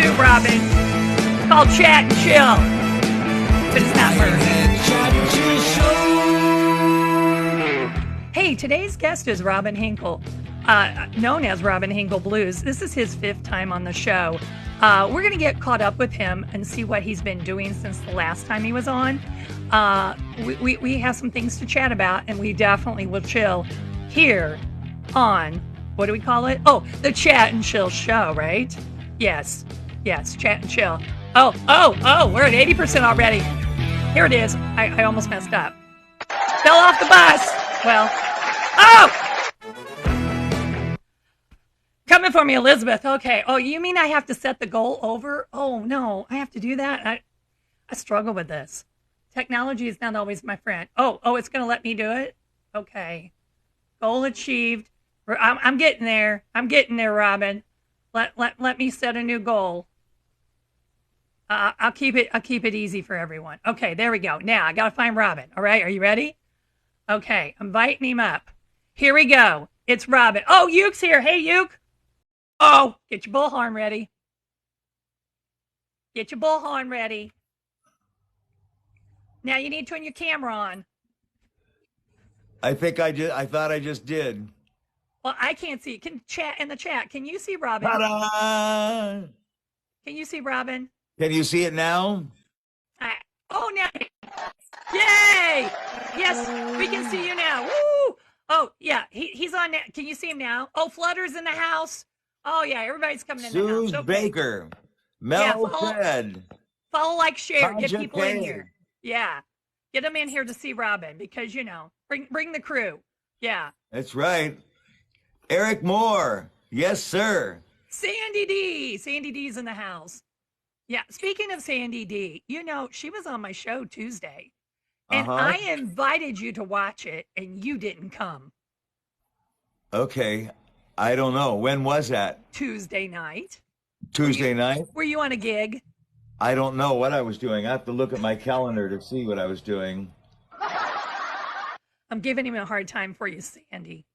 too, Robin. It's called Chat and Chill. But it's not first. Hey, today's guest is Robin Henkel, known as Robin Henkel Blues. This is his 5th time on the show. We're going to get caught up with him and see what he's been doing since the last time he was on. We have some things to chat about, and we definitely will chill here on, what do we call it? Oh, the Chat and Chill show, right? Yes, Chat and Chill. Oh, we're at 80% already. Here it is. I almost messed up. Fell off the bus. Well, coming for me, Elizabeth. Okay. Oh, you mean I have to set the goal over? Oh, no, I have to do that? I struggle with this. Technology is not always my friend. Oh, it's going to let me do it? Okay. Goal achieved. I'm getting there. I'm getting there, Robin. Let me set a new goal. I'll keep it easy for everyone. Okay, there we go. Now I got to find Robin. All right, are you ready? Okay, I'm inviting him up. Here we go. It's Robin. Oh, Yuke's here. Hey, Yuke. Oh, get your bullhorn ready. Get your bullhorn ready. Now you need to turn your camera on. I thought I just did. Well, I can't see. Can chat in the chat. Can you see Robin? Ta-da! Can you see Robin? Can you see it now? Oh, now. Yay! Yes, we can see you now. Woo! Oh, yeah, he's on now. Can you see him now? Oh, Flutter's in the house. Oh, yeah, everybody's coming in the house. Okay. Baker. Mel Fred. Follow, like, share. Get people K. in here. Yeah. Get them in here to see Robin because, bring the crew. Yeah. That's right. Eric Moore. Yes, sir. Sandy D. Sandy D's in the house. Yeah. Speaking of Sandy D, she was on my show Tuesday. And I invited you to watch it, and you didn't come. Okay. I don't know. When was that? Tuesday night. Tuesday night? Were you on a gig? I don't know what I was doing. I have to look at my calendar to see what I was doing. I'm giving him a hard time for you, Sandy.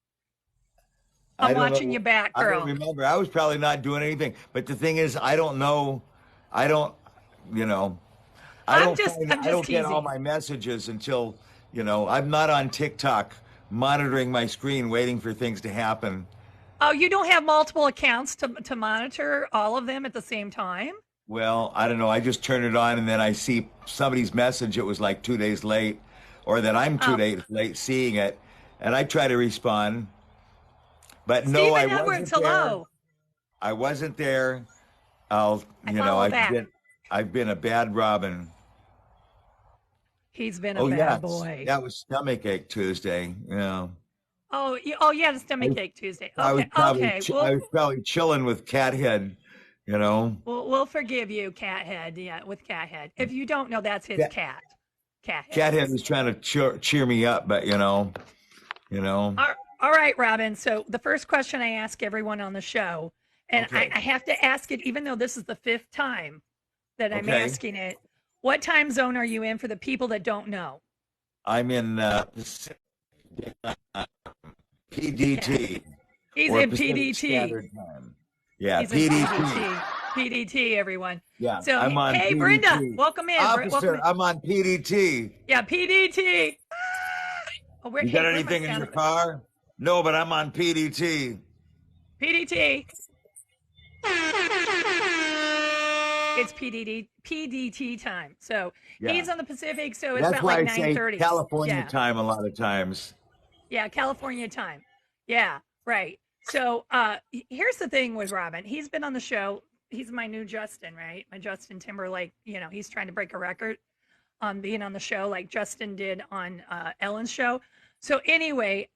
I'm watching you back, girl. I don't remember. I was probably not doing anything. But the thing is, I don't know. I don't get all my messages until, I'm not on TikTok monitoring my screen waiting for things to happen. Oh, you don't have multiple accounts to monitor all of them at the same time? Well, I don't know. I just turn it on and then I see somebody's message. It was like 2 days late, or that I'm 2 days late seeing it, and I try to respond. But no, I wasn't there. I wasn't there. I've been a bad Robin. He's been a bad boy. That was stomachache Tuesday. Yeah. Oh, yeah, the stomachache Tuesday. Okay, I was probably chilling with Cathead. We'll forgive you, Cathead. Yeah, with Cathead. If you don't know, that's his cat. Cathead. Cathead was trying to cheer me up, but All right, Robin. So the first question I ask everyone on the show, and I have to ask it, even though this is the 5th time that I'm asking it. What time zone are you in for the people that don't know? I'm in PDT. He's in PDT. Yeah, he's PDT. PDT, everyone. Yeah, so, I'm on hey, PDT. Brenda, welcome in. Officer, I'm on PDT. Yeah, PDT. You got anything in your car? No, but I'm on PDT. PDT. It's PDT time. So he's on the Pacific, so it's about like 9:30. That's why I say California time a lot of times. Yeah, California time. Yeah, right. So here's the thing with Robin. He's been on the show. He's my new Justin, right? My Justin Timberlake. He's trying to break a record on being on the show like Justin did on Ellen's show. So anyway,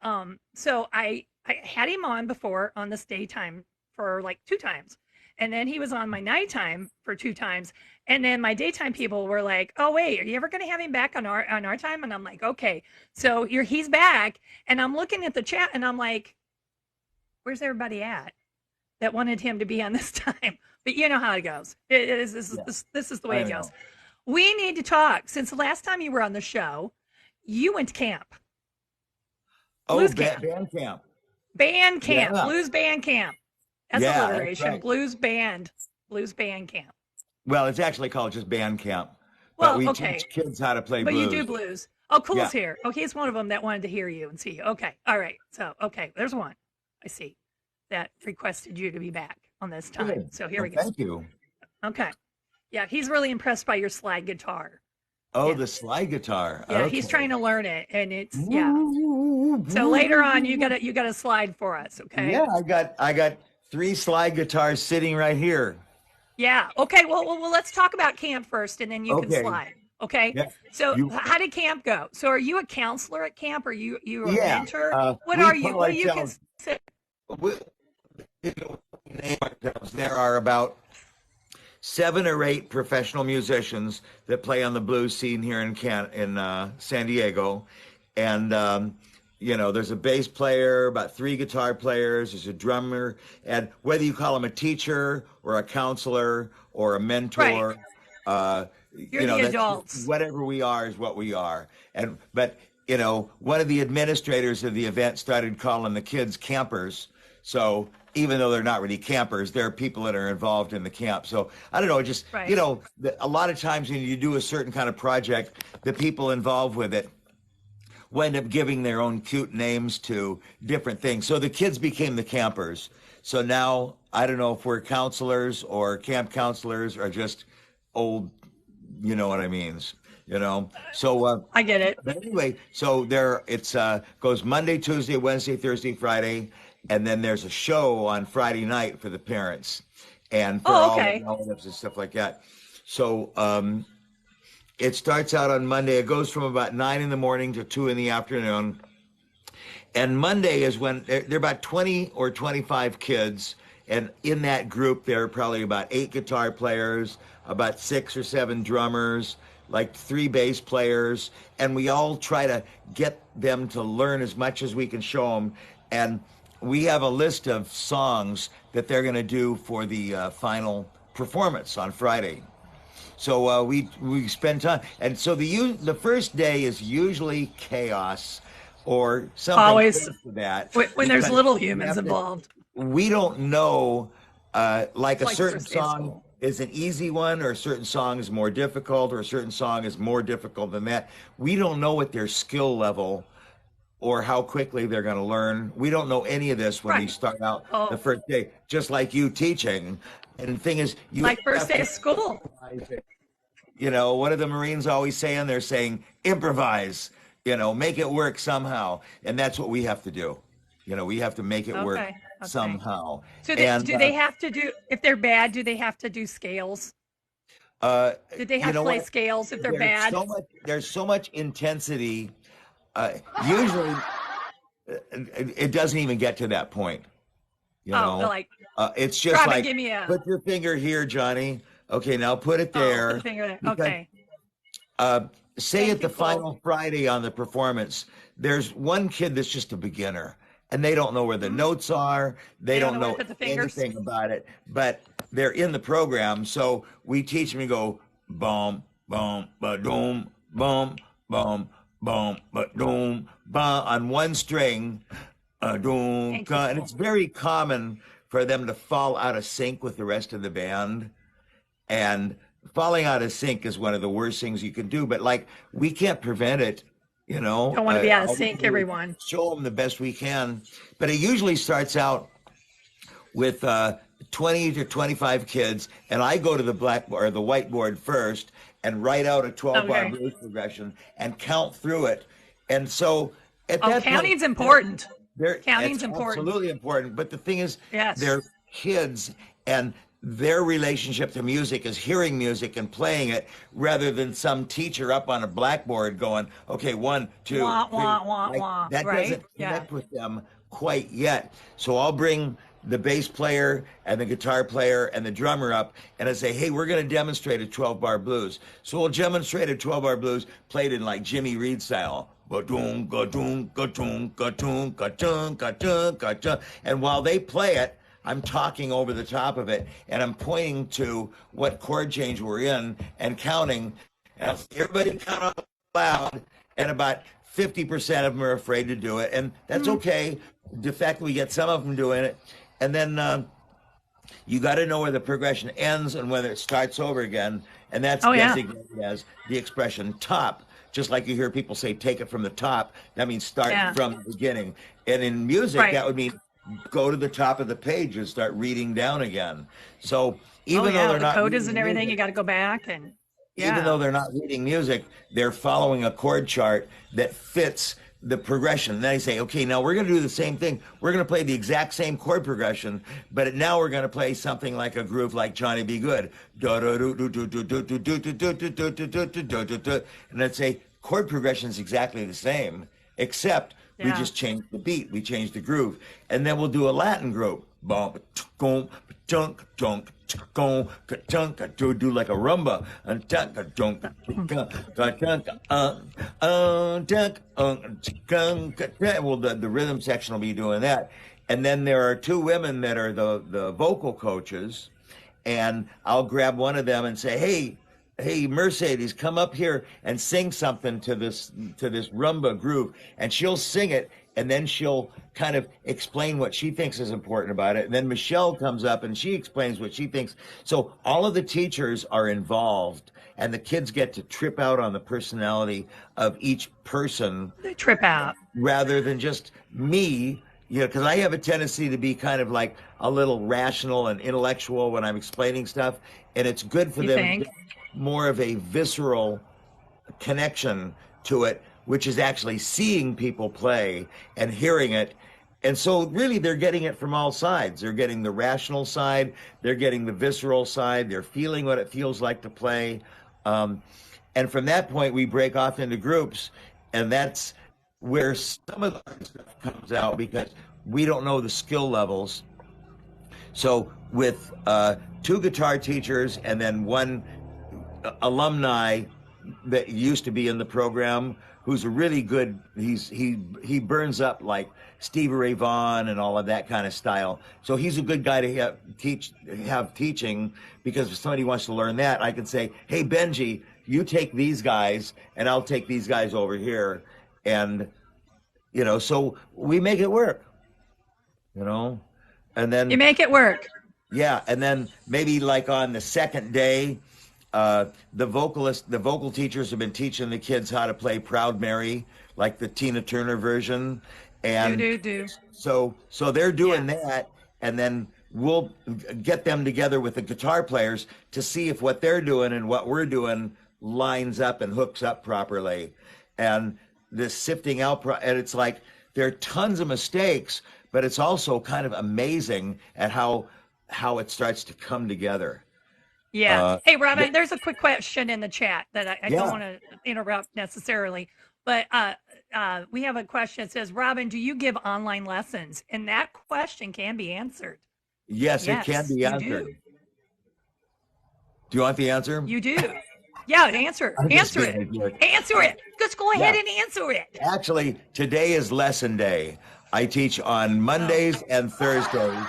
so I had him on before on this daytime for like 2 times. And then he was on my nighttime for 2 times. And then my daytime people were like, oh, wait, are you ever going to have him back on our time? And I'm like, okay. So he's back. And I'm looking at the chat and I'm like, where's everybody at that wanted him to be on this time? But you know how it goes. This is the way it goes. We need to talk. Since the last time you were on the show, you went to camp. Blues camp. Band camp. Band camp. Yeah. Blues band camp. That's alliteration. Right. Blues band. Blues band camp. Well, it's actually called just band camp, but Well, we okay, teach kids how to play but you do blues. blues. Oh, Cool's Yeah, here. Okay, he's one of them that wanted to hear you and see you. Okay, all right. So, okay, there's one. I see that requested you to be back on this time. good. So here Well, we go. thank you. Okay. Yeah, he's really impressed by your slide guitar. Oh, Yeah. the slide guitar. Yeah, he's Okay. trying to learn it and it's yeah. So later on you got to slide for us, okay? Yeah, I got three slide guitars sitting right here. Yeah. Okay, well let's talk about camp first and then you can Okay. slide. Okay? Yeah. So You how did camp go? So are you a counselor at camp? Are you a yeah. mentor? What We are you? call What do you ourselves consider? we, name ourselves. There are about 7 or 8 professional musicians that play on the blues scene here in San Diego, and there's a bass player, about 3 guitar players, there's a drummer, and whether you call them a teacher or a counselor or a Right. mentor, You're the that's adults. whatever we are is what we are. But one of the administrators of the event started calling the kids campers. So even though they're not really campers, they're people that are involved in the camp. So I don't know, just, Right. a lot of times when you do a certain kind of project, the people involved with it wind up giving their own cute names to different things. So the kids became the campers. So now I don't know if we're counselors or camp counselors or just old, you know what I mean. So I get it. but anyway, so it's goes Monday, Tuesday, Wednesday, Thursday, Friday, and then there's a show on Friday night for the parents and for Oh, all the okay. relatives and stuff like that. So it starts out on Monday. It goes from about 9 in the morning to 2 in the afternoon. And Monday is when there are about 20 or 25 kids. And in that group, there are probably about 8 guitar players, about 6 or 7 drummers, like 3 bass players. And we all try to get them to learn as much as we can show them. And we have a list of songs that they're going to do for the final performance on Friday. So we spend time, and so the first day is usually chaos or something Always close to that when there's because little we humans have to, involved. we don't know like It's a like certain first day of song school. is an easy one or a certain song is more difficult or a certain song is more difficult than that. We don't know what their skill level or how quickly they're going to learn. We don't know any of this when we Right. start out the Oh, first day, just like you teaching. And the thing is, you like first have day to of school. improvise it. What are the Marines always saying? They're saying, improvise, make it work somehow. And that's what we have to do. We have to make it work Okay. Okay. somehow. So And, do they have to do if they're bad? Do they have to do scales? uh, Did they you have to know play what? scales if they're bad? There's so much intensity. Usually it doesn't even get to that point. You Oh, know, like it's just Robin, like, give me a put your finger here, Johnny. Okay, now put it put the there. finger there. Because Okay. uh, say Thank at you, the Cole. final Friday on the performance, there's one kid that's just a beginner and they don't know where the Hmm. notes are. They They don't don't know where to know put the fingers. anything about it, but they're in the program. So we teach them to go boom, boom, ba doom, boom, boom, boom, ba doom, ba on one string, doom, Thank you, and it's Cole. very common for them to fall out of sync with the rest of the band. And falling out of sync is one of the worst things you can do, but like we can't prevent it, Don't want to be out of all we sync, can do is everyone. show them the best we can. But it usually starts out with 20 to 25 kids, and I go to the blackboard or the whiteboard first and write out a 12-bar Okay. blues progression and count through it. And so at Oh, that point, counting's important. it's Counting's important. absolutely important. But the thing is, Yes. they're kids, and their relationship to music is hearing music and playing it rather than some teacher up on a blackboard going, okay, 1, 2, Wah 3. wah wah Like wah. that Right? doesn't Yeah. connect with them quite yet. So I'll bring the bass player and the guitar player and the drummer up and I say, hey, we're going to demonstrate a 12-bar blues. So we'll demonstrate a 12-bar blues played in like Jimmy Reed style. Ga-doom, ga-doom, ga-doom, ga-doom, ga-doom, ga-doom, ga-doom. And while they play it, I'm talking over the top of it, and I'm pointing to what chord change we're in and counting. And I'll say, everybody count out loud, and about 50% of them are afraid to do it, and that's Mhm. okay. The fact that we get some of them doing it, and then You got to know where the progression ends and whether it starts over again, and that's Oh yeah. designated as the expression top. Just like you hear people say, take it from the top, that means start Yeah. from the beginning. And in music, Right. that would mean go to the top of the page and start reading down again. So Oh even though yeah. they're The not codas and reading everything. You music, got to go back and even though yeah. they're not reading music, they're following a chord chart that fits the progression. Then they say, okay, now we're going to do the same thing. We're going to play the exact same chord progression, but now we're going to play something like a groove like Johnny B. Good. And let's say chord progression is exactly the same, except we Yeah. just change the beat, we change the groove, and then we'll do a Latin groove. Do like a rumba. Well, the rhythm section will be doing that. And then there are two women that are the vocal coaches, and I'll grab one of them and say, hey, Mercedes, come up here and sing something to this rumba groove. And she'll sing it, and then she'll kind of explain what she thinks is important about it. And then Michelle comes up and she explains what she thinks. So all of the teachers are involved, and the kids get to trip out on the personality of each person They trip out. rather than just me. You know, because I have a tendency to be kind of like a little rational and intellectual when I'm explaining stuff, and it's good for You them to think? get more of a visceral connection to it, which is actually seeing people play and hearing it. And so really they're getting it from all sides. They're getting the rational side, they're getting the visceral side, they're feeling what it feels like to play. And from that point, we break off into groups, and that's where some of the stuff comes out because we don't know the skill levels. So with two guitar teachers and then one alumni that used to be in the program who's a really good, he burns up like Stevie Ray Vaughan and all of that kind of style. So he's a good guy to have teaching, because if somebody wants to learn that, I can say, hey, Benji, you take these guys and I'll take these guys over here. And, you know, so we make it work, you know, and then. You make it work. Yeah, and then maybe like on the second day, the vocal teachers have been teaching the kids how to play Proud Mary, like the Tina Turner version, and Do. so they're doing Yes. that, and then we'll get them together with the guitar players to see if what they're doing and what we're doing lines up and hooks up properly, and this sifting out, and it's like there are tons of mistakes, but it's also kind of amazing at how it starts to come together. Yeah. Uh, Hey, Robin, there's a quick question in the chat that I don't yeah. want to interrupt necessarily, but we have a question that says, Robin, do you give online lessons? And that question can be answered. Yes, it can Yes, be you answered. do. Do you want the answer? You do. Yeah, answer. I'm just Answer being it. a jerk. Answer it. Just go ahead Yeah. and answer it. Actually, today is lesson day. I teach on Mondays and Thursdays.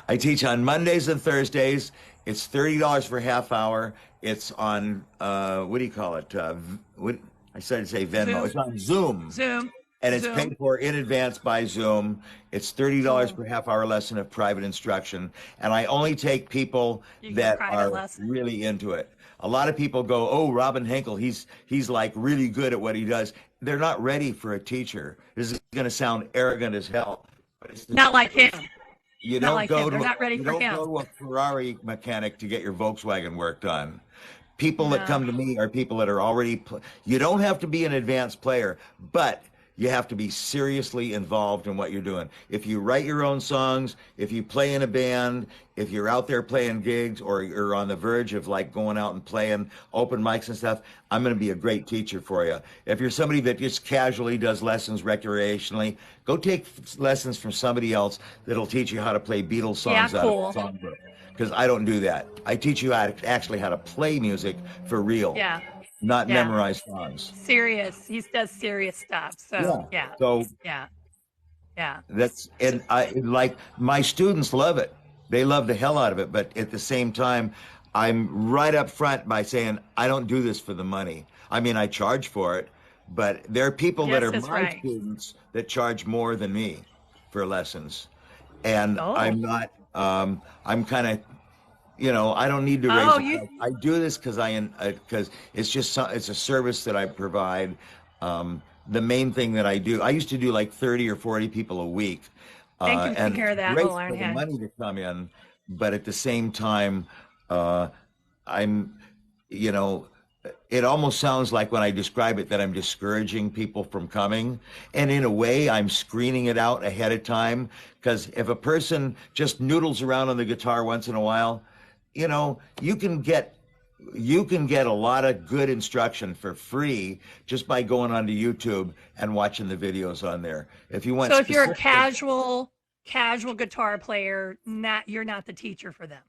I teach on Mondays and Thursdays. It's $30 for half hour. It's on what do you call it? I said to say Venmo. Zoom. It's on Zoom. Zoom. And it's Zoom. paid for in advance by Zoom. It's $30 Zoom. per half hour lesson of private instruction. And I only take people You get that private are lesson. really into it. A lot of people go, oh, Robin Henkel, he's like really good at what he does. They're not ready for a teacher. This is going to sound arrogant as hell. But it's Not like him. you Not don't like go him. to They're not ready you for don't him. go to a Ferrari mechanic to get your Volkswagen work done. People that No. come to me are people that are already. You don't have to be an advanced player, but you have to be seriously involved in what you're doing. If you write your own songs, if you play in a band, if you're out there playing gigs, or you're on the verge of like going out and playing open mics and stuff, I'm going to be a great teacher for you. If you're somebody that just casually does lessons recreationally, go take lessons from somebody else that'll teach you how to play Beatles songs Yeah, out cool. of a songbook. Because I don't do that. I teach you actually how to play music for real, Yeah. not Yeah. memorize songs. Serious. He does serious stuff. So, yeah. So Yeah. Yeah. that's, and I like, my students love it. They love the hell out of it. But at the same time, I'm right up front by saying I don't do this for the money. I mean, I charge for it, but there are people that Yes, are that's my right. students that charge more than me for lessons. and Oh. I'm not. I'm kind of, I don't need to raise Oh, a you price. I do this because it's just it's a service that I provide. The main thing that I do, I used to do like 30 or 40 people a week, thank you for taking and care it's of that, great little for the Ironhead. money to come in, but at the same time, uh, I'm, you know, it almost sounds like when I describe it that I'm discouraging people from coming. And in a way, I'm screening it out ahead of time. Because if a person just noodles around on the guitar once in a while, you know, you can get a lot of good instruction for free just by going onto YouTube and watching the videos on there. If you want So if you're a specific, casual guitar player, not you're not the teacher for them.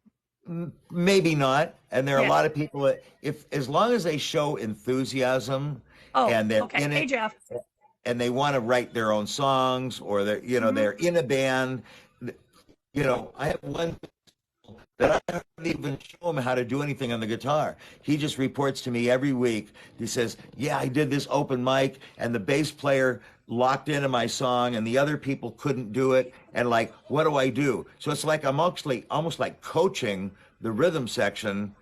maybe not. And there are a Yeah. lot of people that, if as long as they show enthusiasm Oh, and they're okay. in Hey, it Jeff. and they want to write their own songs, or Hmm. they're in a band. I have one that I don't even show him how to do anything on the guitar. He just reports to me every week. He says, "Yeah, I did this open mic, and the bass player locked into my song, and the other people couldn't do it. And like, what do I do?" So it's like I'm actually almost like coaching the rhythm section,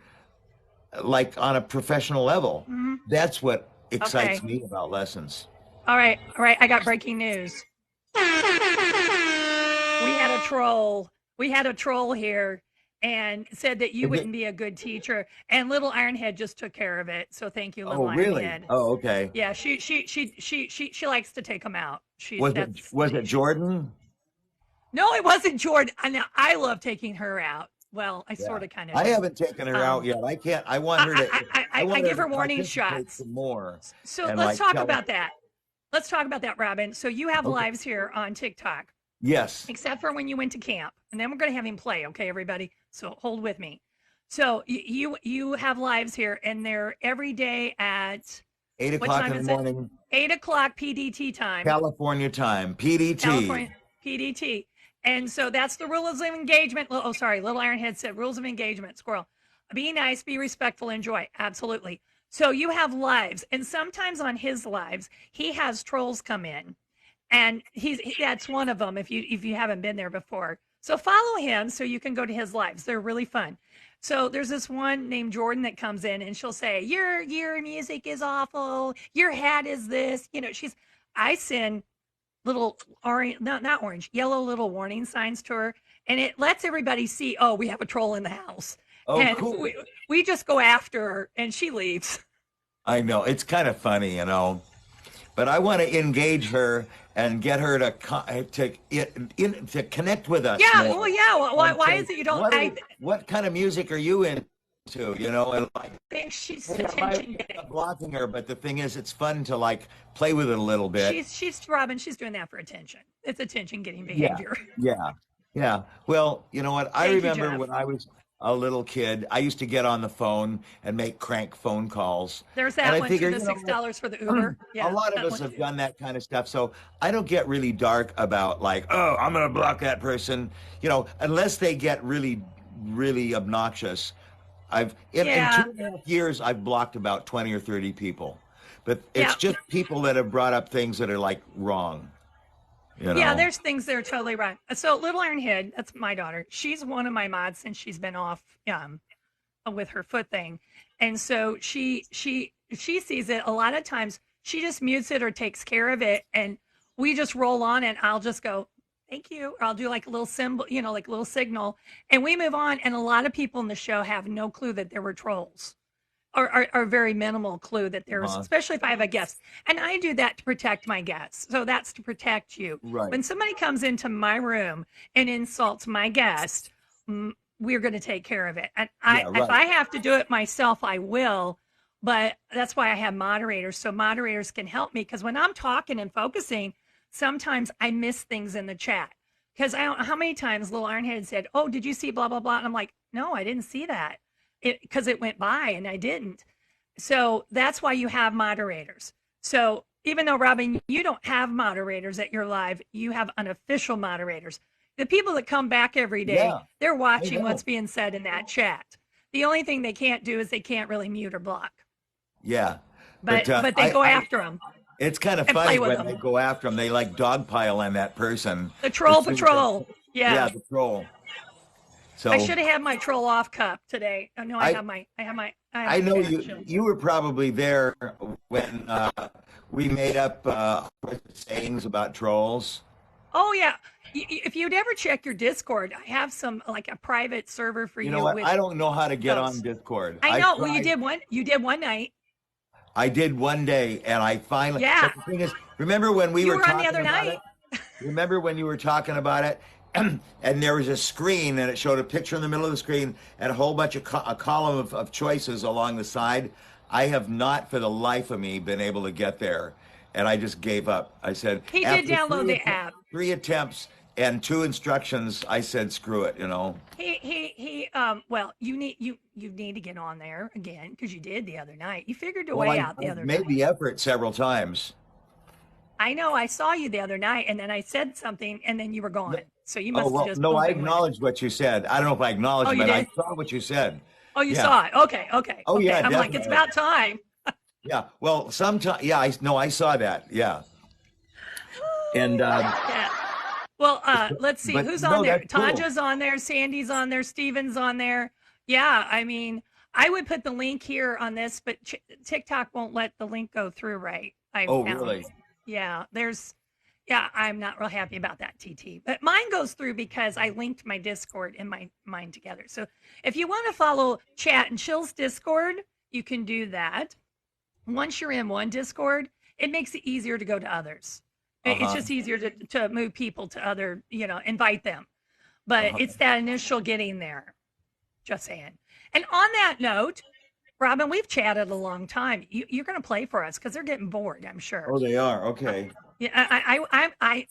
like on a professional level. Hmm. That's what excites Okay. me about lessons. All right. All right. I got breaking news. We had a troll. We had a troll here and said that you Is it? wouldn't be a good teacher. And little Ironhead just took care of it. So thank you, little Oh, really? Ironhead. Oh, okay. Yeah, she likes to take them out. She Was it that's was it Jordan? no, it wasn't Jordan. I love taking her out. Well, I Yeah. sort of kind of I do. haven't taken her out Um, yet. I can't. I want her to. I, I, I I want her give to her warning participate shots. some more So and let's like talk tell her. about that. Let's talk about that, Robin. So you have Okay. lives here on TikTok, Yes. except for when you went to camp, and then we're going to have him play. Okay, everybody. So hold with me. So you have lives here, and they're every day at Eight what o'clock time in the is it? morning, 8 o'clock PDT time. California time. PDT. California PDT. And so that's the rules of engagement. Oh, sorry. Little Ironhead said rules of engagement. Squirrel. Be nice, be respectful, enjoy. Absolutely. So you have lives, and sometimes on his lives, he has trolls come in, and that's one of them. If you haven't been there before, so follow him so you can go to his lives. They're really fun. So there's this one named Jordan that comes in, and she'll say, "Your music is awful. Your hat is this." I send little orange, not orange, yellow little warning signs to her, and it lets everybody see, oh, we have a troll in the house, Oh, and cool. we just go after her, and she leaves. I know it's kind of funny, but I want to engage her and get her to connect with us Yeah, well, more yeah. and Why say, is it you don't? I what kind of music are you into? And like, think she's I attention end getting. up blocking her, but the thing is, it's fun to like play with it a little bit. She's Robin. She's doing that for attention. It's attention getting Yeah, behavior. yeah, yeah. Well, you know what? I Thank you, remember Jeff. when I was a little kid, I used to get on the phone and make crank phone calls. There's And that I one too. figure, The $6 for the Uber. a Yeah, lot of that us one have too. done that kind of stuff. So I don't get really dark about like, oh, I'm going to block that person, unless they get really, really obnoxious. In Yeah, 2.5 years, I've blocked about 20 or 30 people. But it's yeah. just people that have brought up things that are like wrong, you Yeah, know. there's things that are totally right. So Little Ironhead, that's my daughter. She's one of my mods since she's been off with her foot thing. And so she sees it a lot of times. She just mutes it or takes care of it, and we just roll on, and I'll just go, "Thank you." Or I'll do like a little symbol, like a little signal, and we move on. And a lot of people in the show have no clue that there were trolls, or very minimal clue that there's, Uh-huh. especially if I have a guest. And I do that to protect my guests. So that's to protect you. Right. When somebody comes into my room and insults my guest, we're going to take care of it. And Yeah, if right. I have to do it myself, I will. But that's why I have moderators. So moderators can help me, because when I'm talking and focusing, sometimes I miss things in the chat. Because I don't know how many times Little Ironhead said, "Oh, did you see blah, blah, blah?" And I'm like, "No, I didn't see that." Because it went by and I didn't. So that's why you have moderators. So even though, Robin, you don't have moderators at your live, you have unofficial moderators. The people that come back every day, Yeah, they're I watching what's know. being said in that chat. The only thing they can't do is they can't really mute or block, Yeah. but But but they go after them it's kind of and play funny with when them. they go after them. They like dogpile on that person. The troll As soon as they, patrol. Yeah. Yeah, the troll. I So should have had my troll off cup today. Oh no, I I have I my know chat you show. you were probably there when we made up sayings about trolls. Oh yeah. If you'd ever check your Discord, I have some like a private server for You know you what? with I don't know how to get on those. Discord. I I've know. Well, tried. you did one night. I did one day, and I finally. Yeah. But the thing is, remember when we You were were on the talking other about night. it? Remember when you were talking about it? And there was a screen, and it showed a picture in the middle of the screen and a whole bunch of a column of choices along the side. I have not, for the life of me, been able to get there, and I just gave up. I said, He did after download the app. three attempts and two instructions, I said, screw it. You know. Well, you need to get on there again because you did the other night. You figured your Well, way out the I've other made night. the effort several times. I know. I saw you the other night, and then I said something, and then you were gone. So you Oh, must have well, just no, I boom and went. acknowledged what you said. I don't know if I Oh, acknowledged it, you but I did? saw what you said. Oh, you Yeah. saw it. Okay, okay, Oh, okay. yeah, I'm like, it's definitely. about time. Yeah. Well, sometimes, yeah, I saw that. Yeah. And, Yeah. Well, let's see but who's on no, there. that's cool. Tanja's on there. Sandy's on there. Steven's on there. Yeah, I mean, I would put the link here on this, but TikTok won't let the link go through right. I Oh, found. really? Yeah, yeah, I'm not real happy about that, TT. But mine goes through because I linked my Discord and mine together. So if you want to follow Chat and Chill's Discord, you can do that. Once you're in one Discord, it makes it easier to go to others. It's Uh-huh. just easier to move people to other, invite them. But Uh-huh. it's that initial getting there. Just saying. And on that note, Robin, we've chatted a long time. You're going to play for us because they're getting bored, I'm sure. Oh, they are. Okay. Yeah,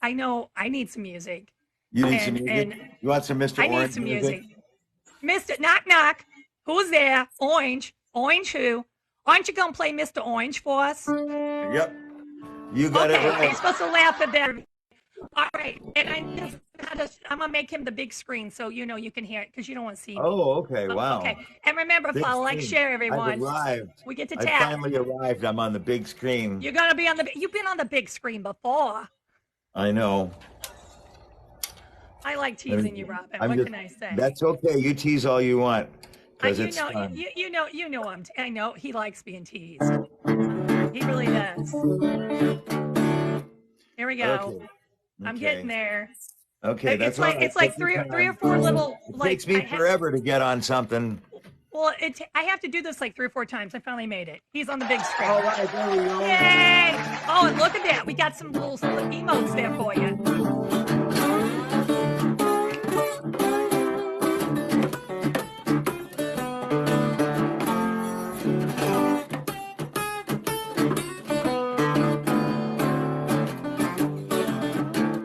I know I need some music, You need some and music? You want some Mr. I need Orange some music? music. Mister Knock Knock, who's there? Orange, Orange who? Aren't you gonna play Mr. Orange for us? Yep. You got it Okay, you're right. supposed to laugh at that. All right, and I'm gonna make him the big screen so you can hear it because you don't want to see me. Oh, okay. Wow. Okay, and remember, Big follow, like, screen. share, I've everyone. arrived. We get to I tap. finally arrived. I'm on the big screen. You're gonna be on the. You've been on the big screen before. I know. I like teasing you, Robin. I'm What just, can I say? That's okay. You tease all you want because You it's know, fun. you know I know he likes being teased. He really does. Here we go. Okay. I'm Okay. getting there. Okay, that's It's like all right. it's like Take your three or time. four little It like. takes me forever to get on something. Well, I have to do this like 3 or 4 times. I finally made it. He's on the big screen. All right, there we go. Yay! Oh, and look at that. We got some little emotes there for you.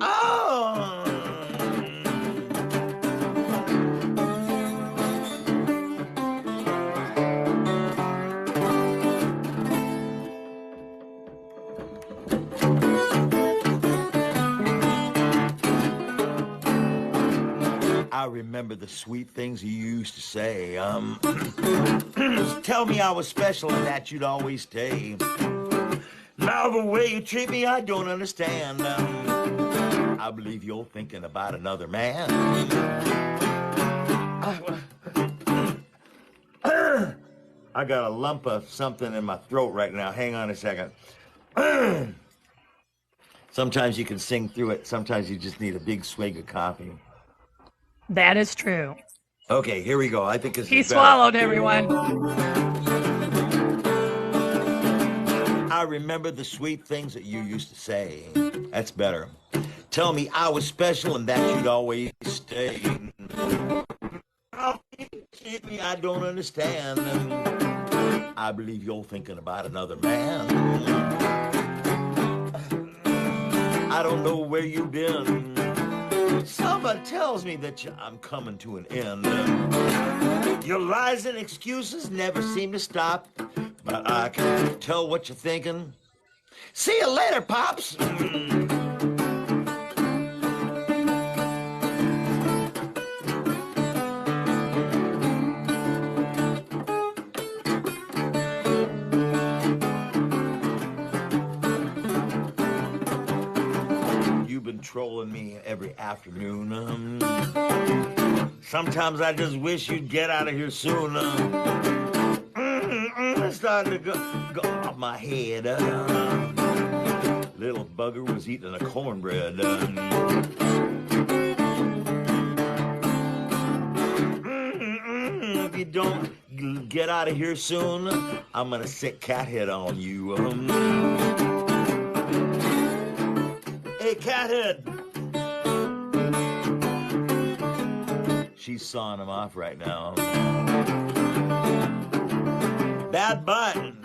Oh! I remember the sweet things you used to say. Tell me I was special and that you'd always stay. Now the way you treat me, I don't understand. I believe you're thinking about another man. I got a lump of something in my throat right now. Hang on a second. Sometimes you can sing through it. Sometimes you just need a big swig of coffee. That is true. Okay, here we go. I think this He is better. swallowed, everyone. I remember the sweet things that you used to say. That's better. Tell me I was special and that you'd always stay. How can you treat me? I don't understand. I believe you're thinking about another man. I don't know where you've been. Someone tells me that I'm coming to an end. Your lies and excuses never seem to stop, but I can tell what you're thinking. See you later, Pops. You you've been trolling me every afternoon. Sometimes I just wish you'd get out of here soon. It's starting to go off my head. Little bugger was eating a cornbread. If you don't get out of here soon, I'm gonna sick cat head on you. Hey, cathead. She's sawing him off right now. Bad button.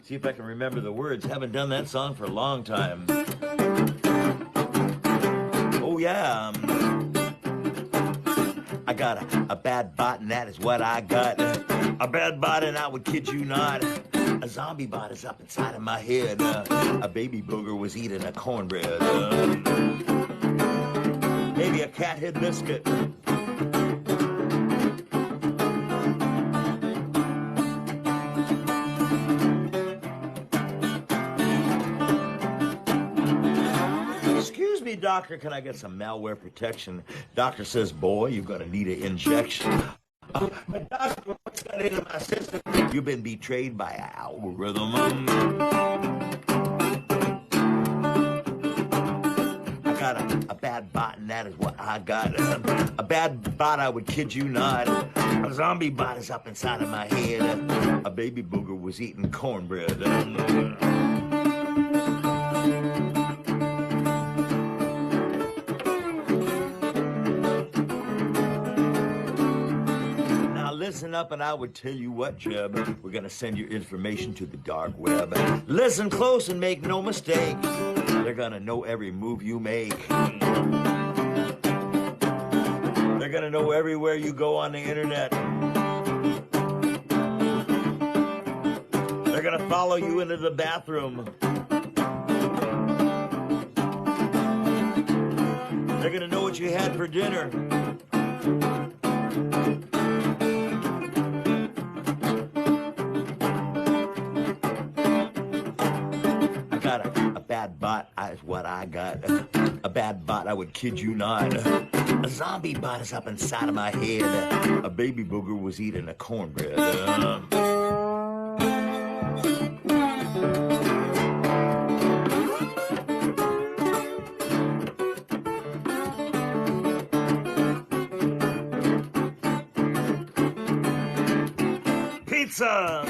See if I can remember the words. Haven't done that song for a long time. Oh yeah. I got a bad bot and that is what I got. A bad bot and I would kid you not. A zombie bot is up inside of my head. A baby booger was eating a cornbread. Maybe a cat head biscuit. Excuse me, doctor, can I get some malware protection? Doctor says, boy, you're gonna need an injection. But doctor, what's got into my system? You've been betrayed by an algorithm. I got a bad bot, and that is what I got. A bad bot, I would kid you not. A zombie bot is up inside of my head. A baby booger was eating cornbread. Listen up and I would tell you what, Jeb. We're gonna send your information to the dark web. Listen close and make no mistake. They're gonna know every move you make. They're gonna know everywhere you go on the internet. They're gonna follow you into the bathroom. They're gonna know what you had for dinner. A bad bot is what I got. A bad bot, I would kid you not. A zombie bot is up inside of my head. A baby booger was eating a cornbread. Pizza!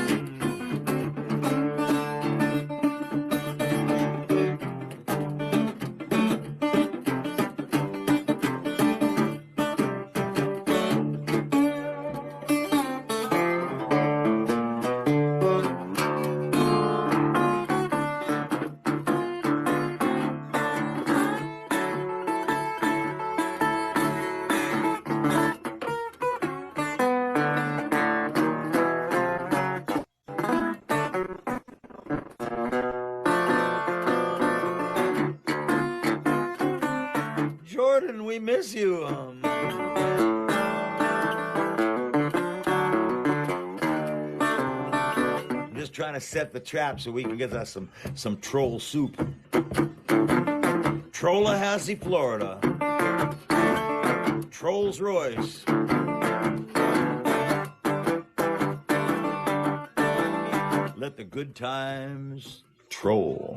Jordan, we miss you. I'm just trying to set the trap so we can get us some troll soup. Trollahassee, Florida. Trolls Royce. Let the good times troll.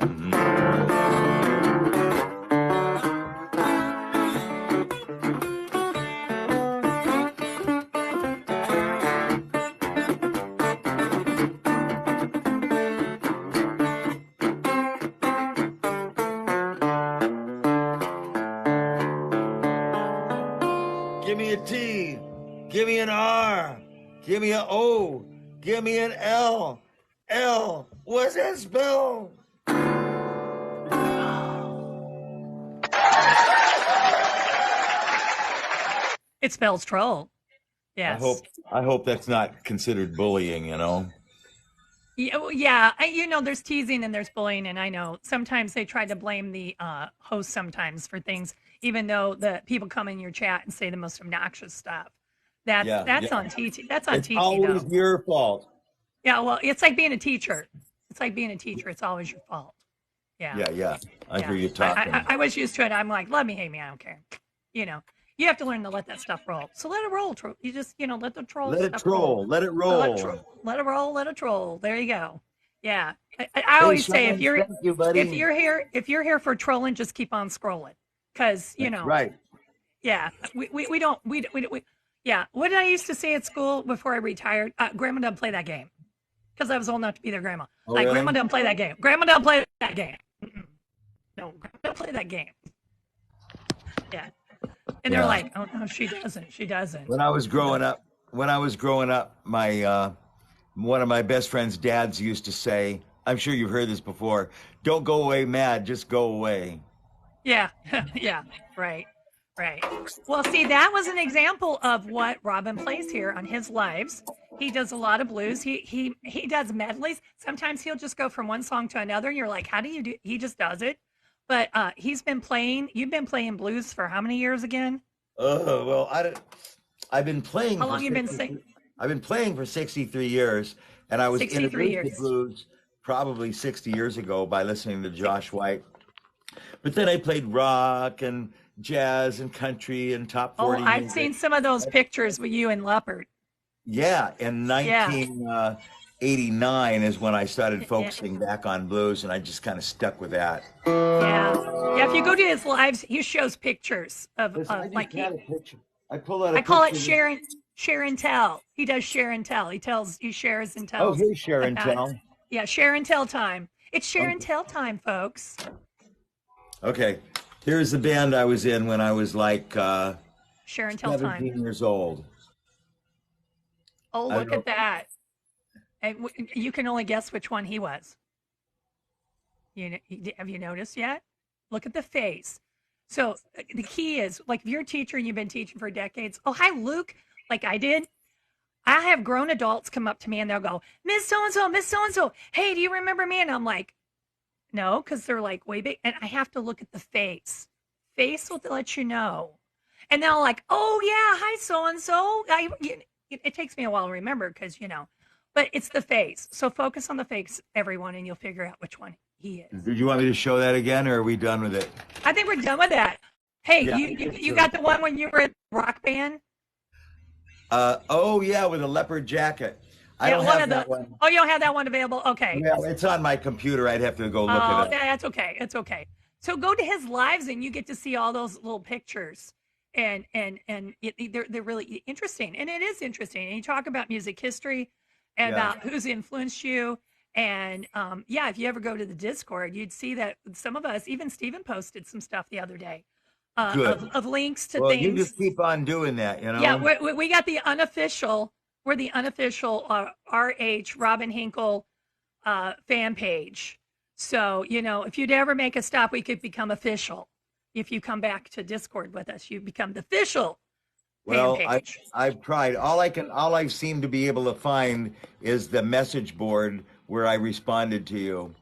Give me a T, give me an R, give me an O, give me an L. L, what's that spell? It spells troll. Yes. I hope that's not considered bullying, you know. Yeah, there's teasing and there's bullying, and I know sometimes they try to blame the host sometimes for things, even though the people come in your chat and say the most obnoxious stuff. That's on TT. That's on TT. It's always your fault. Yeah, well, it's like being a teacher. It's always your fault. Yeah. Yeah, yeah. I Yeah. hear you talking. I was used to it. I'm like, love me, hate me, I don't care. You know, you have to learn to let that stuff roll. So let it roll. You just, let the troll Let it stuff roll. troll. Let it roll. Let it roll. Let it troll. There you go. Yeah. I Hey, always say Sean, thank you, buddy. if you're here for trolling, just keep on scrolling. Cause That's right. yeah, we don't, yeah. What did I used to say at school before I retired? Grandma doesn't play that game. Cause I was old enough to be their grandma. Oh, Like, really? grandma doesn't play that game. Grandma doesn't play that game. Mm-mm. No, grandma doesn't play that game. Yeah. And they're Yeah. like, oh no, she doesn't. She doesn't. When I was growing up, my one of my best friend's dads used to say, I'm sure you've heard this before, don't go away mad, just go away. Yeah. Yeah. Right. Right. Well, see, that was an example of what Robin plays here on his lives. He does a lot of blues. He does medleys. Sometimes he'll just go from one song to another, and you're like, how do you do? He just does it. But he's been playing. You've been playing blues for how many years again? Oh, well, I've been playing How for long you been singing? 60, I've been playing for 63 years, and I was 63 introduced to years. blues probably 60 years ago by listening to Josh White. But then I played rock and jazz and country and top Oh, 40 I've seen music. some of those pictures with you and Leopard. Yeah, in Yeah. 1989 is when I started Yeah. focusing back on blues, and I just kind of stuck with that. Yeah. Yeah. If you go to his lives, he shows pictures of Listen, I like just had a picture. I pulled out a I call it picture. share and tell. He does share and tell. He shares and Oh, tells here's Sharon about, Tell. yeah, share and tell time. It's share and Okay. tell time, folks. Okay. Here's the band I was in when I was like Share and tell time. 17 years old. Oh, I don't look know. at that. And you can only guess which one he was. Have you noticed yet? Look at the face. So the key is, like, if you're a teacher and you've been teaching for decades, oh, hi, Luke, like I did. I have grown adults come up to me and they'll go, Miss So and so, Miss So and so. Hey, do you remember me? And I'm like, no, because they're like way big. And I have to look at the face. Face will let you know. And they're like, oh, yeah, hi, so and so. It takes me a while to remember because, but it's the face. So focus on the face, everyone, and you'll figure out which one he is. Did you want me to show that again, or are we done with it? I think we're done with that. Hey, Yeah. you got the one when you were in rock band? Oh yeah, with a leopard jacket. I Yeah, don't one have of that the. one. Oh, you don't have that one available? Okay. Yeah, it's on my computer. I'd have to go look Oh, it up. that's okay. It's okay. So go to his lives and you get to see all those little pictures. They're really interesting. And it is interesting. And you talk about music history and Yeah. about who's influenced you. And yeah, if you ever go to the Discord, you'd see that some of us, even Steven posted some stuff the other day Good. of links to Well, you things. just keep on doing that, Yeah, we got the unofficial, we're the unofficial RH Robin Henkel fan page. So, if you'd ever make a stop, we could become official. If you come back to Discord with us, you become the official fan Well, page. I've tried. All I seem to be able to find is the message board where I responded to you.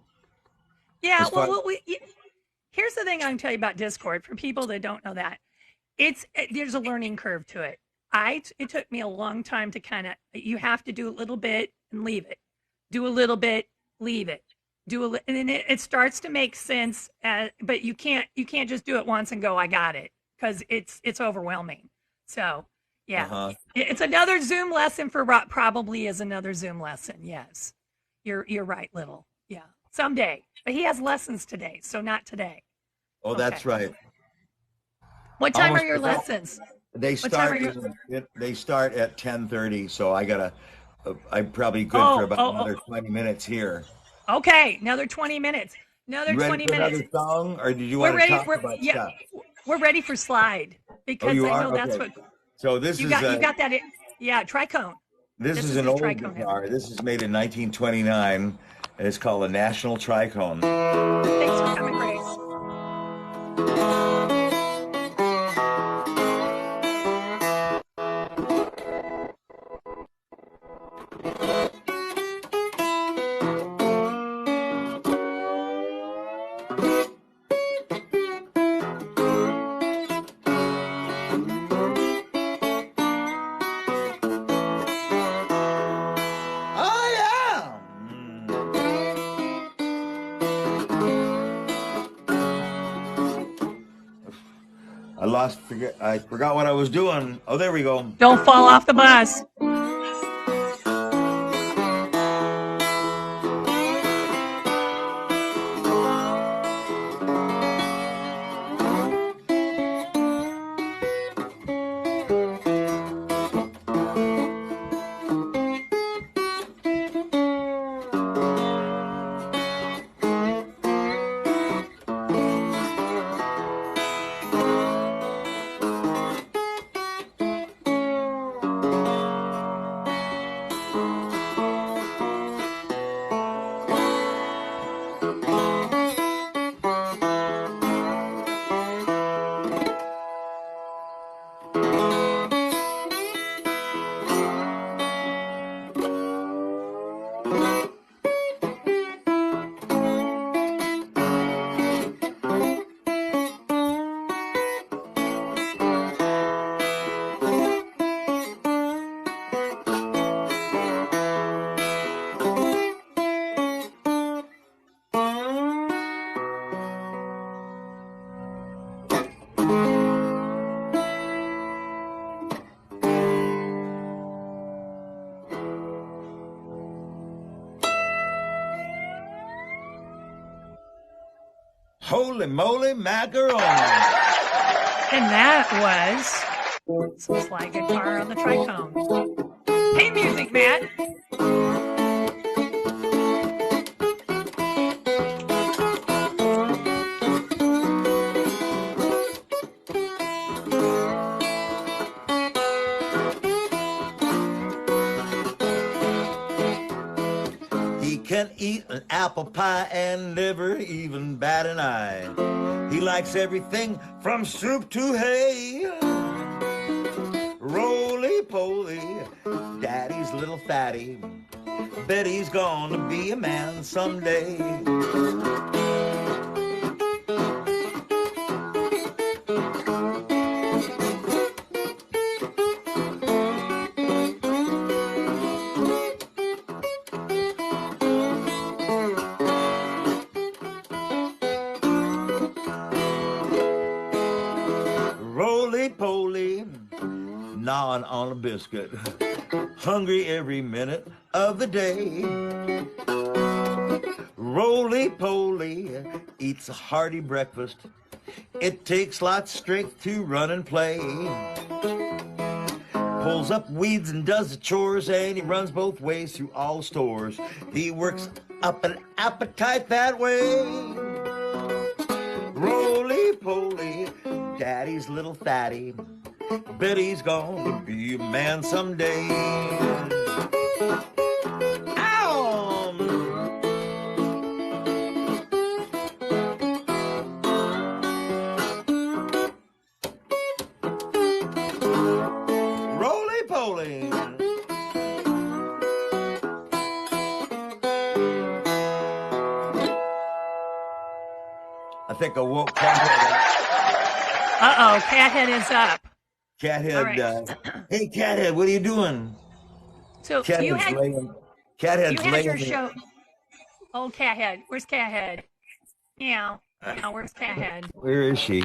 Yeah, As far, here's the thing I can tell you about Discord for people that don't know that. There's a learning curve to it. It took me a long time to you have to do a little bit and leave it. Do a little bit, leave it. And then it starts to make sense, but you can't just do it once and go, I got it, because it's overwhelming. So yeah, it's another Zoom lesson for Rob. Probably is another Zoom lesson. Yes, you're right, little. Yeah, someday. But he has lessons today, so not today. oh, that's right. What time Almost are your forgot. lessons? They What time start. are you? They start at 10:30, so I'm probably good for about another 20 minutes here. Okay, another 20 minutes. Another You ready 20 for minutes. another song, or did you We're want to ready. talk about stuff? We're ready for slide Oh, because you I are? know that's Okay. what So this you is got. You got that? Yeah, tricone. this This is is an his old tricone. guitar. This is made in 1929, and it's called a National Tricone. Thanks for coming, Grace. Oh yeah. I forgot what I was doing. Oh, there we go. Don't fall off the bus. Holy moly macaroni. And that was some slide guitar on the trichome. Hey, music, Matt. He can eat an apple pie and never even bat an eye. He likes everything from soup to hay. Roly-poly, daddy's little fatty. Bet he's gonna be a man someday. Roly-poly, gnawing on a biscuit, hungry every minute of the day. Roly-poly eats a hearty breakfast. It takes lots of strength to run and play. Pulls up weeds and does the chores, and he runs both ways through all stores. He works up an appetite that way. Roly-poly, daddy's little fatty. Bet he's gonna be a man someday. Ow! Roly-poly. I think I woke Cathead. Uh-oh, Cathead is up. Cathead, All right. Hey Cathead, what are you doing? So Cathead's you had your laying. show. Oh, Cathead. Where's Cathead? Meow. Meow, where's Cathead? Where is she?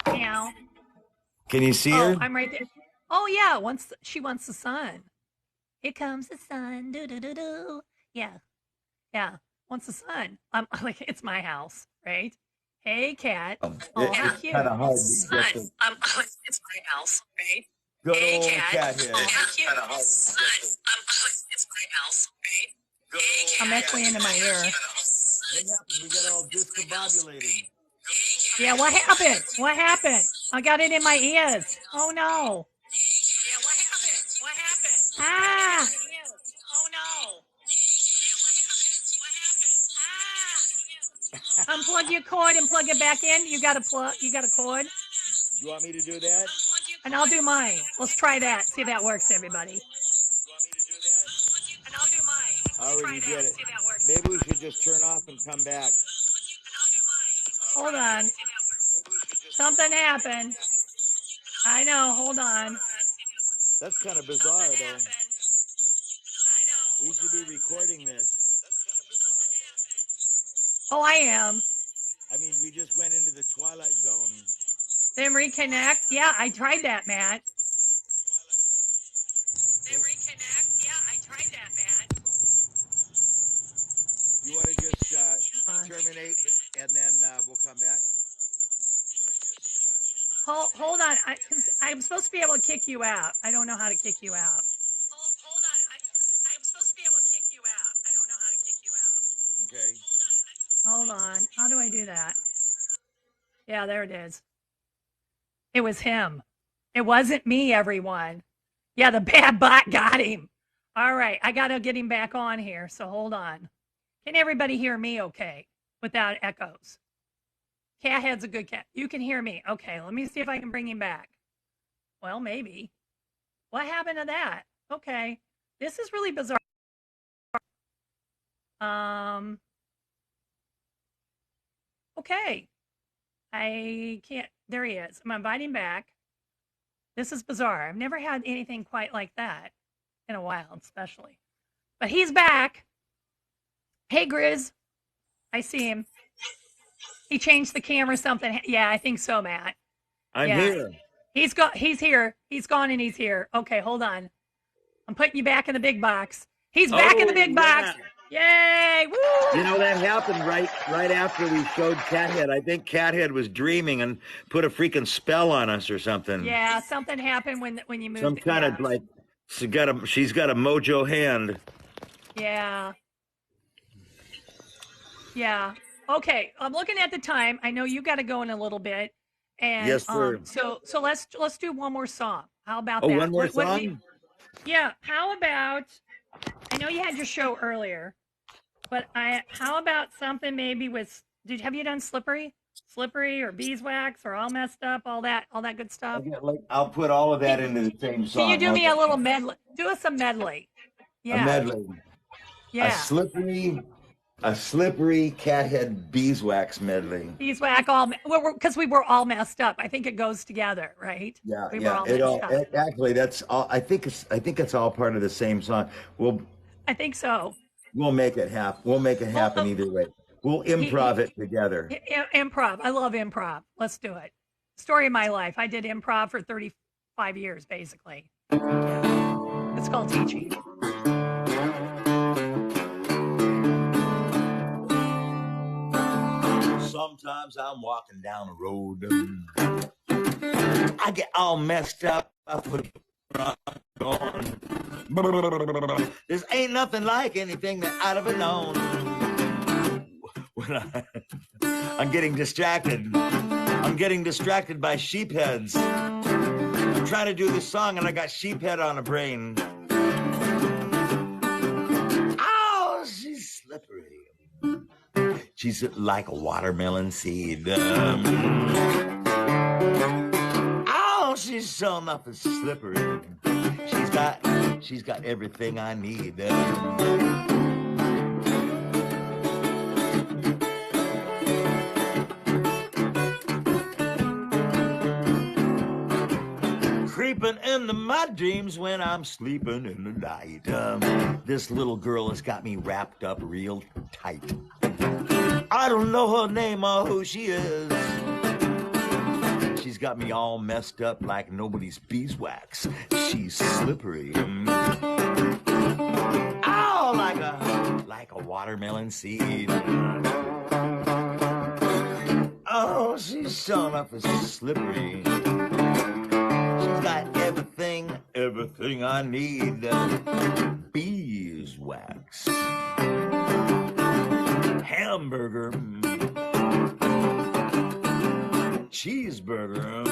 Meow. Can you see Oh, her? I'm right there. Oh, yeah. She wants the sun. Here comes the sun. Do do do do. Yeah. Yeah. Wants the sun. I'm like, it's my house, right? Hey, cat. Oh, how It's cute. kind of hard to Sun. get the It's my house, right? good Hey, old cat. Cathead. Oh, how cute. Sun. It's my house, right? Hey, cat. I'm echoing into my ear. What happened? We got all discombobulated. Yeah, what happened? What happened? I got it in my ears. Oh no. Yeah, what happened? What happened? Ah. Oh no. Yeah, what happened? What happened? Ah. Unplug your cord and plug it back in. You got a cord? Do you want me to do that? And I'll do mine. Let's try that. See if that works, everybody. And I'll do mine. I already did it. Maybe we should just turn off and come back. Hold on. Something happened. I know. Hold on. That's kind of bizarre, though. We should be recording this. Oh, I am. I mean, we just went into the Twilight Zone. Then reconnect. Yeah, I tried that, Matt. Then reconnect. Yeah, I tried that, Matt. You want to just terminate and then we'll come back? Hold on. I'm supposed to be able to kick you out. I don't know how to kick you out. Hold on. I'm supposed to be able to kick you out. I don't know how to kick you out. Okay. Hold on. How do I do that? Yeah, there it is. It was him. It wasn't me, everyone. Yeah, the bad bot got him. All right. I got to get him back on here. So hold on. Can everybody hear me okay without echoes? Cathead's a good cat. You can hear me. Okay, let me see if I can bring him back. Well, maybe. What happened to that? Okay. This is really bizarre. Okay. I can't. There he is. I'm inviting back. This is bizarre. I've never had anything quite like that in a while, especially. But he's back. Hey, Grizz. I see him. He changed the camera something. Yeah, I think so, Matt. I'm here. He's here. He's gone and he's here. Okay, hold on. I'm putting you back in the big box. He's back in the big box. Yay! Woo! You know, that happened right after we showed Cathead. I think Cathead was dreaming and put a freaking spell on us or something. Yeah, something happened when you moved. Some kind of like she's got a mojo hand. Yeah. Yeah. Okay, I'm looking at the time. I know you got to go in a little bit, and yes, sir. So let's do one more song. How about that? One more song? Yeah. How about? I know you had your show earlier, but how about something maybe with? Have you done slippery or beeswax or all messed up, all that good stuff? I'll put all of that into the same song. Can you do me a little medley? Do us a medley. Yeah. A medley. Yeah. A slippery Cathead beeswax medley. Beeswax because we were all messed up. I think it goes together, right? Yeah, we were all messed up. Actually, that's all. I think it's all part of the same song. I think so. We'll make it happen. We'll make it happen either way. We'll improv it together. Improv. I love improv. Let's do it. Story of my life. I did improv for 35 years, basically. Yeah. It's called teaching. Sometimes I'm walking down the road. I get all messed up. I put on. This ain't nothing like anything that I'd ever known. When I'm getting distracted. I'm getting distracted by sheepheads. I'm trying to do this song and I got sheephead on the brain. Oh, she's slippery. She's like a watermelon seed. Oh, she's so enough and slippery. She's got everything I need. Creeping into my dreams when I'm sleeping in the night. This little girl has got me wrapped up real tight. I don't know her name or who she is. She's got me all messed up like nobody's beeswax. She's slippery. Oh, like a watermelon seed. Oh, she's so enough as slippery. She's got everything I need. Beeswax. Hamburger, cheeseburger.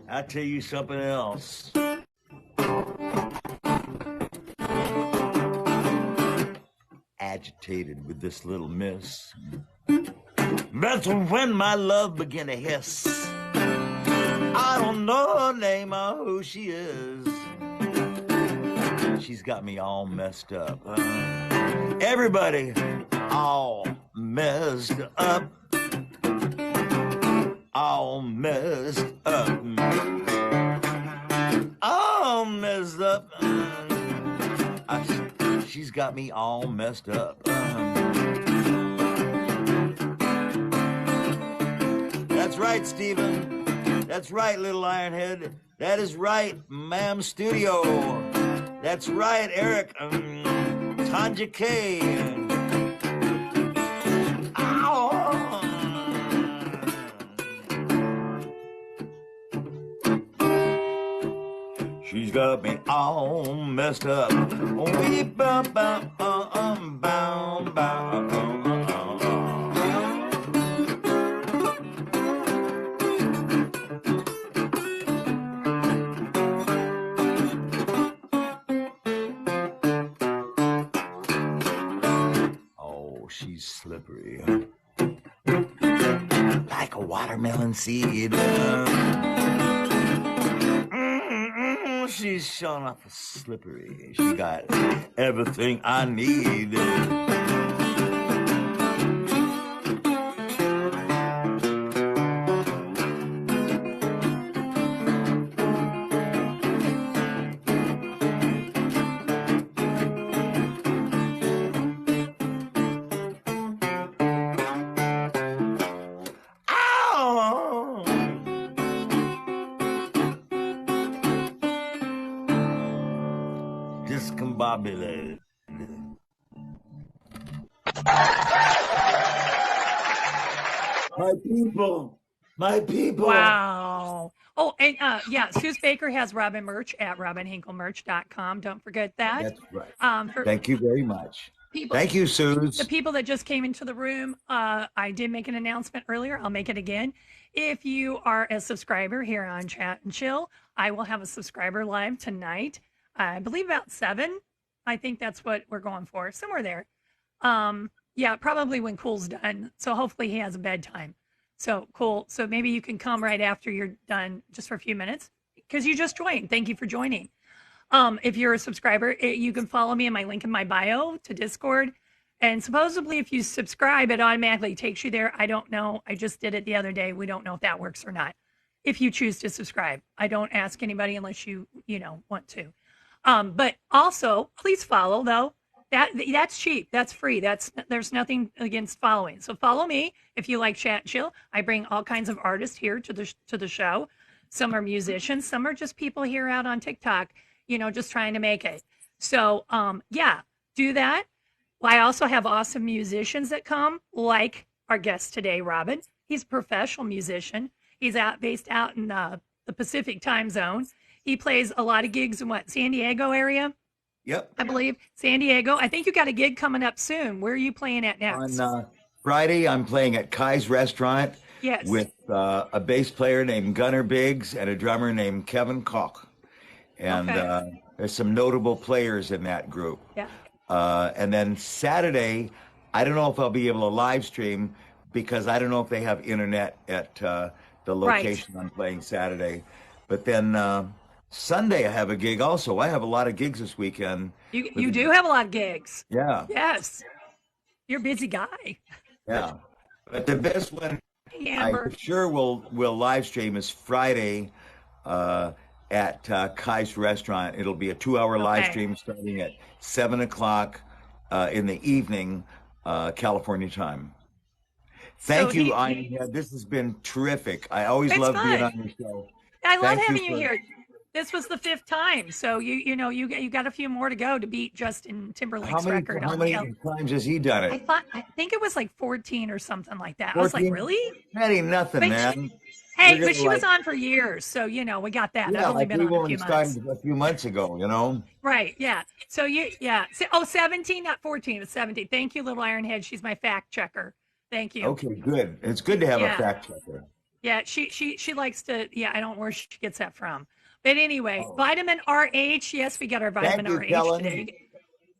I'll tell you something else. Agitated with this little miss. That's when my love began to hiss. I don't know her name or who she is. She's got me all messed up. Everybody all messed up. All messed up. All messed up. She's got me all messed up. That's right, Stephen. That's right, little Ironhead. That is right, Ma'am Studio. That's right, Eric. Tanja K. Ow. She's got me all messed up. We bum bum bum bum bum. Oh, she's slippery, like a watermelon seed. She's showing off slippery. She got everything I need. Discombobulated. My people. Wow. Oh, and yeah, Suze Baker has Robin merch at robinhenkelmerch.com. Don't forget that. That's right. For Thank you very much. people, Thank you, Suze. the people that just came into the room, I did make an announcement earlier. I'll make it again. If you are a subscriber here on Chat and Chill, I will have a subscriber live tonight. I believe about 7. I think that's what we're going for, somewhere there. Yeah, probably when Cool's done. So hopefully he has a bedtime. So cool. So maybe you can come right after you're done, just for a few minutes, because you just joined. Thank you for joining. If you're a subscriber, you can follow me in my link in my bio to Discord. And supposedly if you subscribe, it automatically takes you there. I don't know. I just did it the other day. We don't know if that works or not. If you choose to subscribe, I don't ask anybody unless you want to. But also please follow though. That's cheap. That's free. There's nothing against following. So follow me if you like Chat and Chill. I bring all kinds of artists here to the show. Some are musicians. Some are just people here out on TikTok, just trying to make it. So yeah, do that. Well, I also have awesome musicians that come, like our guest today, Robin. He's a professional musician. He's based out in the Pacific time zone. He plays a lot of gigs in San Diego area? Yep. I believe San Diego. I think you got a gig coming up soon. Where are you playing at next? On Friday, I'm playing at Kai's Restaurant. Yes. With a bass player named Gunnar Biggs and a drummer named Kevin Koch. And there's some notable players in that group. Yeah. And then Saturday, I don't know if I'll be able to live stream because I don't know if they have internet at the location I'm playing Saturday. But then Sunday I have a gig also. I have a lot of gigs this weekend. You do have a lot of gigs. Yeah. Yes. You're a busy guy. Yeah. But the best one I for sure will live stream is Friday at Kai's Restaurant. It'll be a 2-hour live stream starting at 7 o'clock in the evening, California time. Thank you, Anya. This has been terrific. I always love being on your show. I love having you here. This was the 5th time, so you got a few more to go to beat Justin Timberlake's record. How many times has he done it? I think it was like 14 or something like that. 14? I was like, really? That ain't nothing, man. But she was on for years, so we got that. Yeah, I've only been on a few months. A few months ago, Right, yeah. So 17, not 14, it's 17. Thank you, little Ironhead. She's my fact checker. Thank you. Okay, good. It's good to have a fact checker. Yeah, she likes to. Yeah, I don't know where she gets that from. But anyway, vitamin RH. Yes, we got our vitamin RH today.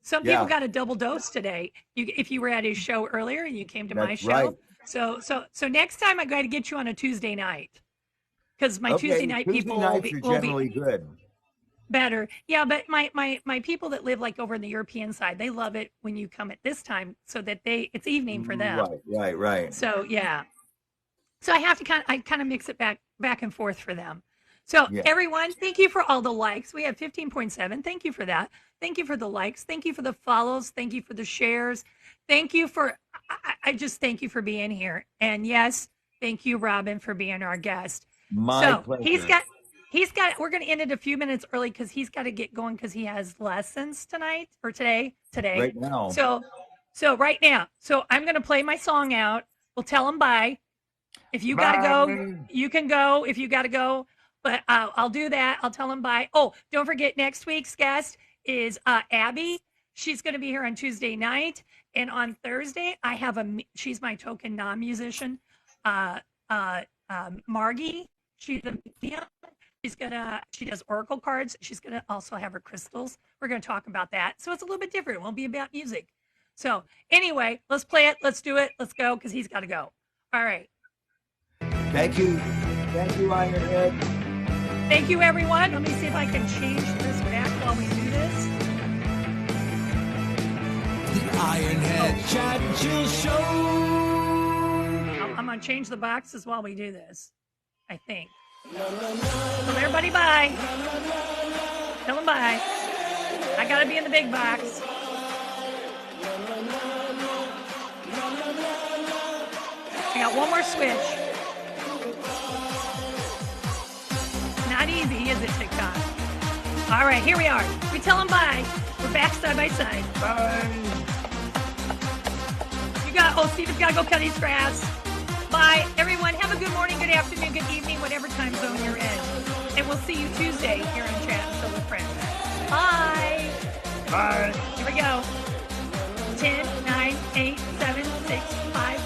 Some people Yeah, got a double dose today. If you were at his show earlier and you came to my that's right. show. So next time I got to get you on a Tuesday night because my Tuesday Okay, night Tuesday people nights are will be generally good. better. Yeah, but my people that live like over in the European side, they love it when you come at this time so that it's evening for them. Right, right, right. So yeah. So I kind of mix it back and forth for them. So Yeah. everyone, thank you for all the likes. We have 15.7. Thank you for that. Thank you for the likes. Thank you for the follows. Thank you for the shares. Thank you for I just thank you for being here. And yes, thank you, Robin, for being our guest. My So pleasure. he's got we're gonna end it a few minutes early because he's got to get going because he has lessons tonight or today. Right now. So right now. So I'm gonna play my song out. We'll tell him bye. If you got to go, Bye. you can go. If you got to go, but I'll do that. I'll tell them bye. Oh, don't forget next week's guest is Abby. She's going to be here on Tuesday night, and on Thursday I have she's my token non-musician, Margie. She's a medium. She does oracle cards. She's gonna also have her crystals. We're gonna talk about that. So it's a little bit different. It won't be about music. So anyway, let's play it. Let's do it. Let's go because he's got to go. All right. Thank you. Thank you, Ironhead. Thank you, everyone. Let me see if I can change this back while we do this. The Ironhead Chat Jill Show. I'm going to change the boxes while we do this, I think. So everybody, bye. Tell them bye. I got to be in the big box. I got one more switch. Not easy, is it, TikTok? All right, here we are. We tell them bye. We're back side by side. Bye. Steven's got to go cut his grass. Bye, everyone. Have a good morning, good afternoon, good evening, whatever time zone you're in. And we'll see you Tuesday here on Chat and Chill with Friends. Bye. Bye. Here we go. 10, 9, 8, 7, 6, 5,